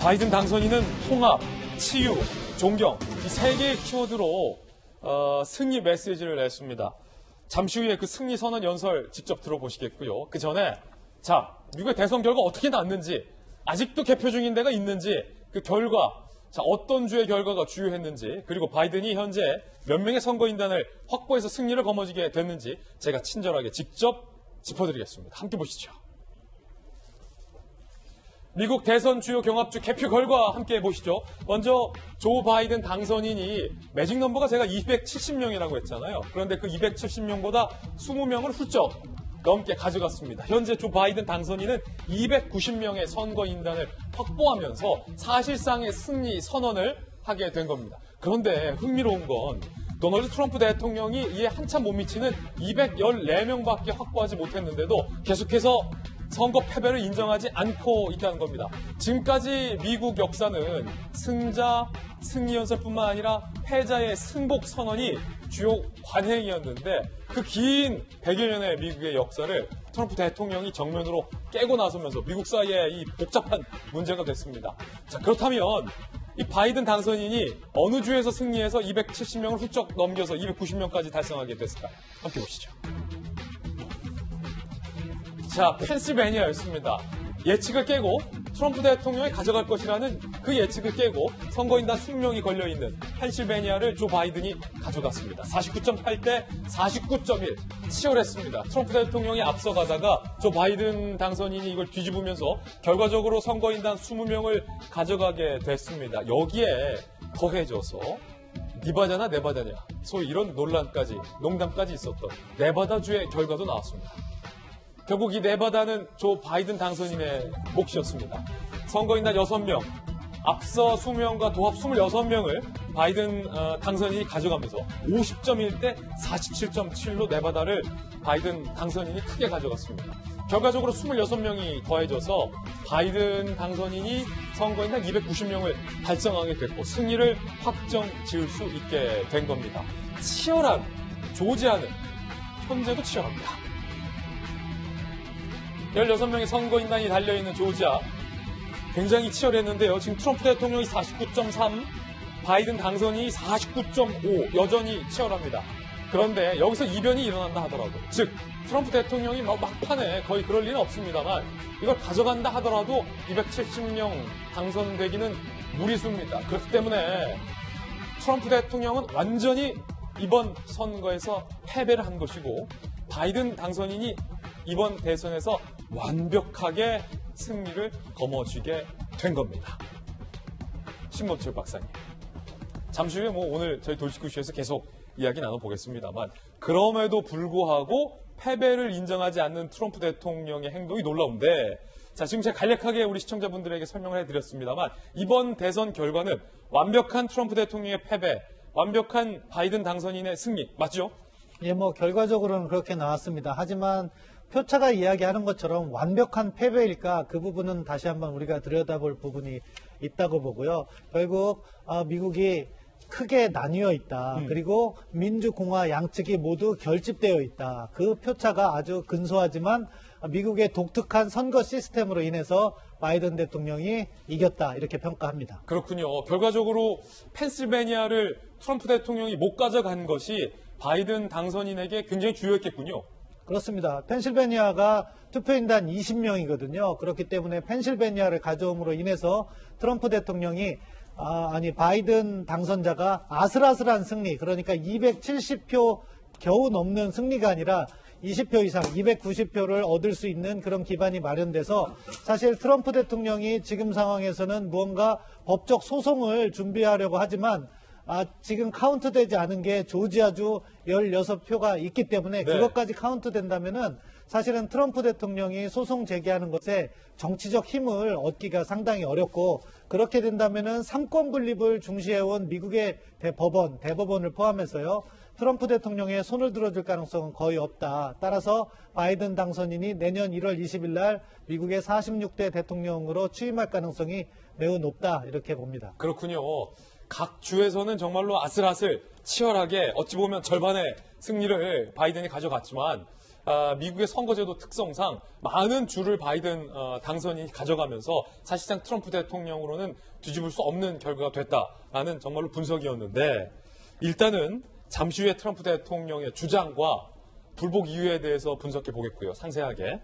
바이든 당선인은 통합, 치유, 존경 이 세 개의 키워드로 승리 메시지를 냈습니다. 잠시 후에 그 승리 선언 연설 직접 들어보시겠고요. 그 전에 자 미국의 대선 결과 어떻게 났는지 아직도 개표 중인 데가 있는지 그 결과 자 어떤 주의 결과가 주요했는지 그리고 바이든이 현재 몇 명의 선거인단을 확보해서 승리를 거머쥐게 됐는지 제가 친절하게 직접 짚어드리겠습니다. 함께 보시죠. 미국 대선 주요 경합주 개표 결과 함께 보시죠. 먼저 조 바이든 당선인이 매직 넘버가 제가 270명이라고 했잖아요. 그런데 그 270명보다 20명을 훌쩍 넘게 가져갔습니다. 현재 조 바이든 당선인은 290명의 선거인단을 확보하면서 사실상의 승리 선언을 하게 된 겁니다. 그런데 흥미로운 건 도널드 트럼프 대통령이 이에 한참 못 미치는 214명밖에 확보하지 못했는데도 계속해서 선거 패배를 인정하지 않고 있다는 겁니다. 지금까지 미국 역사는 승자, 승리 연설뿐만 아니라 패자의 승복 선언이 주요 관행이었는데 그 긴 100여 년의 미국의 역사를 트럼프 대통령이 정면으로 깨고 나서면서 미국 사이에 이 복잡한 문제가 됐습니다. 자, 그렇다면 이 바이든 당선인이 어느 주에서 승리해서 270명을 훌쩍 넘겨서 290명까지 달성하게 됐을까? 함께 보시죠. 자, 펜실베니아였습니다. 예측을 깨고 트럼프 대통령이 가져갈 것이라는 그 예측을 깨고 선거인단 20명이 걸려있는 펜실베니아를 조 바이든이 가져갔습니다. 49.8대 49.1 치열했습니다. 트럼프 대통령이 앞서가다가 조 바이든 당선인이 이걸 뒤집으면서 결과적으로 선거인단 20명을 가져가게 됐습니다. 여기에 더해져서 니바다냐 네바다냐 소위 이런 논란까지 농담까지 있었던 네바다주의 결과도 나왔습니다. 결국 이 네바다는 조 바이든 당선인의 몫이었습니다. 선거인단 6명, 앞서 20명과 도합 26명을 바이든 당선인이 가져가면서 50.1대 47.7로 네바다를 바이든 당선인이 크게 가져갔습니다. 결과적으로 26명이 더해져서 바이든 당선인이 선거인단 290명을 달성하게 됐고 승리를 확정 지을 수 있게 된 겁니다. 치열한 조지아는 현재도 치열합니다. 16명의 선거인단이 달려있는 조지아 굉장히 치열했는데요. 지금 트럼프 대통령이 49.3, 바이든 당선인이 49.5 여전히 치열합니다. 그런데 여기서 이변이 일어난다 하더라도 즉 트럼프 대통령이 막판에 거의 그럴 리는 없습니다만 이걸 가져간다 하더라도 270명 당선되기는 무리수입니다. 그렇기 때문에 트럼프 대통령은 완전히 이번 선거에서 패배를 한 것이고 바이든 당선인이 이번 대선에서 완벽하게 승리를 거머쥐게 된 겁니다. 신범철 박사님. 잠시 후에 오늘 저희 돌직구쇼에서 계속 이야기 나눠보겠습니다만 그럼에도 불구하고 패배를 인정하지 않는 트럼프 대통령의 행동이 놀라운데 자 지금 제가 간략하게 우리 시청자분들에게 설명을 해드렸습니다만 이번 대선 결과는 완벽한 트럼프 대통령의 패배, 완벽한 바이든 당선인의 승리 맞죠? 예, 결과적으로는 그렇게 나왔습니다. 하지만 표차가 이야기하는 것처럼 완벽한 패배일까 그 부분은 다시 한번 우리가 들여다볼 부분이 있다고 보고요. 결국 미국이 크게 나뉘어 있다. 그리고 민주공화 양측이 모두 결집되어 있다. 그 표차가 아주 근소하지만 미국의 독특한 선거 시스템으로 인해서 바이든 대통령이 이겼다 이렇게 평가합니다. 그렇군요. 결과적으로 펜실베니아를 트럼프 대통령이 못 가져간 것이 바이든 당선인에게 굉장히 주요했겠군요. 그렇습니다. 펜실베니아가 투표인단 20명이거든요. 그렇기 때문에 펜실베니아를 가져옴으로 인해서 트럼프 대통령이 바이든 당선자가 아슬아슬한 승리, 그러니까 270표 겨우 넘는 승리가 아니라 20표 이상 290표를 얻을 수 있는 그런 기반이 마련돼서 사실 트럼프 대통령이 지금 상황에서는 무언가 법적 소송을 준비하려고 하지만 지금 카운트되지 않은 게 조지아주 16표가 있기 때문에 네. 그것까지 카운트된다면은 사실은 트럼프 대통령이 소송 제기하는 것에 정치적 힘을 얻기가 상당히 어렵고 그렇게 된다면은 삼권 분립을 중시해온 미국의 대법원을 포함해서요. 트럼프 대통령의 손을 들어줄 가능성은 거의 없다. 따라서 바이든 당선인이 내년 1월 20일 날 미국의 46대 대통령으로 취임할 가능성이 매우 높다. 이렇게 봅니다. 그렇군요. 각 주에서는 정말로 아슬아슬 치열하게 어찌 보면 절반의 승리를 바이든이 가져갔지만 미국의 선거제도 특성상 많은 주를 바이든 당선인이 가져가면서 사실상 트럼프 대통령으로는 뒤집을 수 없는 결과가 됐다라는 정말로 분석이었는데 일단은 잠시 후에 트럼프 대통령의 주장과 불복 이유에 대해서 분석해 보겠고요. 상세하게.